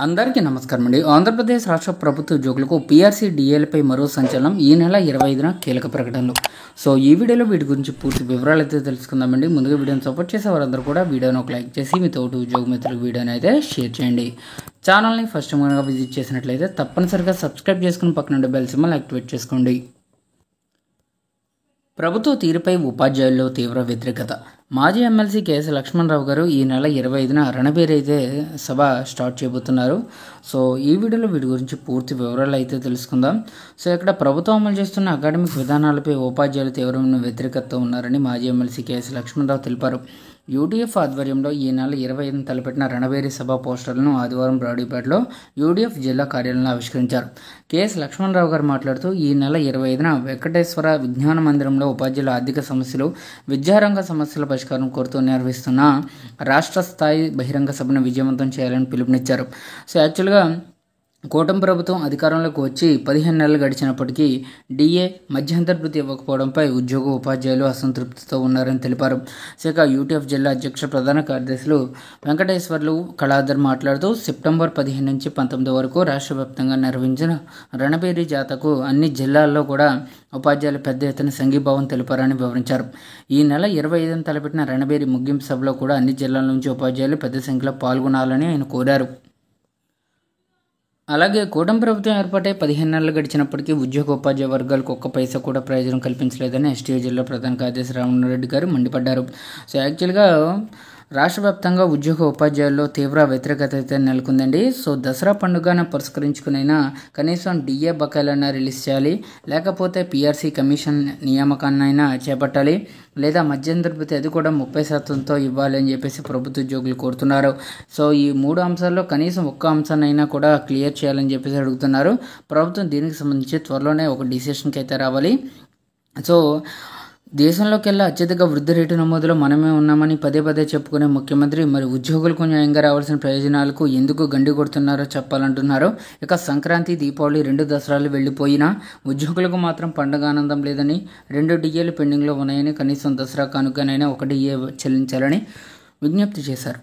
అందరికీ నమస్కారం అండి. ఆంధ్రప్రదేశ్ రాష్ట్ర ప్రభుత్వ ఉద్యోగులకు పీఆర్సీ డిఏలపై మరో సంచలనం ఈ నెల 25న కీలక ప్రకటనలు. సో ఈ వీడియోలో వీటి గురించి పూర్తి వివరాలు అయితే తెలుసుకుందామండి. ముందుగా వీడియోని సపోర్ట్ చేసే వారందరూ కూడా వీడియోని ఒక లైక్ చేసి మీ తోటి ఉద్యోగ మిత్రులకు వీడియోని అయితే షేర్ చేయండి. ఛానల్ని ఫస్ట్ టైంగా విజిట్ చేసినట్లయితే తప్పనిసరిగా సబ్స్క్రైబ్ చేసుకుని పక్కన బెల్ సింబల్ యాక్టివేట్ చేసుకోండి. ప్రభుత్వ తీరుపై ఉపాధ్యాయుల్లో తీవ్ర వ్యతిరేకత. మాజీ ఎమ్మెల్సీ కేఎస్ లక్ష్మణరావు గారు ఈ నెల 25న రణబీర్ అయితే సభ స్టార్ట్ చేయబోతున్నారు. సో ఈ వీడియోలో వీటి గురించి పూర్తి వివరాలు అయితే తెలుసుకుందాం. సో ఇక్కడ ప్రభుత్వం అమలు చేస్తున్న అకాడమిక్ విధానాలపై ఉపాధ్యాయులు తీవ్రమైన వ్యతిరేకతతో ఉన్నారని మాజీ ఎమ్మెల్సీ కేఎస్ లక్ష్మణరావు తెలిపారు. యూడీఎఫ్ ఆధ్వర్యంలో ఈ నెల 25న తలపెట్టిన రణబేరి సభ పోస్టర్లను ఆదివారం బ్రాడీపేటలో యూడీఎఫ్ జిల్లా కార్యాలయంలో ఆవిష్కరించారు. కేఎస్ లక్ష్మణరావు గారు మాట్లాడుతూ ఈ నెల 25న వెంకటేశ్వర విజ్ఞాన మందిరంలో ఉపాధ్యాయుల ఆర్థిక సమస్యలు, విద్యారంగ సమస్యల పరిష్కారం కోరుతూ నిర్వహిస్తున్న రాష్ట్ర స్థాయి బహిరంగ సభను విజయవంతం చేయాలని పిలుపునిచ్చారు. సో యాక్చువల్గా కూటమి ప్రభుత్వం అధికారంలోకి వచ్చి 15 నెలలు గడిచినప్పటికీ డిఏ మధ్యంతర్భృతి ఇవ్వకపోవడంపై ఉద్యోగ ఉపాధ్యాయులు అసంతృప్తితో ఉన్నారని తెలిపారు. ఇక యూటీఎఫ్ జిల్లా అధ్యక్ష ప్రధాన కార్యదర్శులు వెంకటేశ్వర్లు కళాధర్ మాట్లాడుతూ సెప్టెంబర్ 15 నుంచి 19 వరకు రాష్ట్ర వ్యాప్తంగా నిర్వహించిన రణబేరి జాతకు అన్ని జిల్లాల్లో కూడా ఉపాధ్యాయులు పెద్ద ఎత్తున సంఘీభావం తెలిపారని వివరించారు. ఈ నెల 25న తలపెట్టిన రణబేరి ముగింపు సభలో కూడా అన్ని జిల్లాల నుంచి ఉపాధ్యాయులు పెద్ద సంఖ్యలో పాల్గొనాలని ఆయన కోరారు. అలాగే కూటమి ప్రభుత్వం ఏర్పాటై 15 నెలలు గడిచినప్పటికీ ఉద్యోగ ఉపాధ్యాయ వర్గాలకు ఒక్క పైసా కూడా ప్రయోజనం కల్పించలేదని ఎస్టీఏ జిల్లా ప్రధాన కార్యదర్శి రామరెడ్డి గారు మండిపడ్డారు. సో యాక్చువల్గా రాష్ట్ర వ్యాప్తంగా ఉద్యోగ ఉపాధ్యాయుల్లో తీవ్ర వ్యతిరేకత అయితే నెలకొందండి. సో దసరా పండుగను పురస్కరించుకునైనా కనీసం డిఏ బకాయిలైనా రిలీజ్ చేయాలి, లేకపోతే పీఆర్సీ కమిషన్ నియామకాన్నైనా చేపట్టాలి, లేదా మధ్యంతర్భృతి అది కూడా 30% ఇవ్వాలి అని చెప్పేసి ప్రభుత్వ ఉద్యోగులు కోరుతున్నారు. సో ఈ 3 అంశాల్లో కనీసం ఒక్క అంశాన్నైనా కూడా క్లియర్ చేయాలని చెప్పేసి అడుగుతున్నారు. ప్రభుత్వం దీనికి సంబంధించి త్వరలోనే ఒక డిసిషన్కి అయితే రావాలి. సో దేశంలోకెల్లా అత్యధిక వృద్ధి రేటు నమోదులో మనమే ఉన్నామని పదే పదే చెప్పుకునే ముఖ్యమంత్రి మరి ఉద్యోగులకు న్యాయంగా రావాల్సిన ప్రయోజనాలకు ఎందుకు గండి కొడుతున్నారో చెప్పాలంటున్నారు. ఇక సంక్రాంతి, దీపావళి 2 దసరాలు వెళ్లిపోయినా ఉద్యోగులకు మాత్రం పండుగ ఆనందం లేదని, 2 డిఏలు పెండింగ్లో ఉన్నాయని, కనీసం దసరా కానుకనైనా 1 డిఏ చెల్లించాలని విజ్ఞప్తి చేశారు.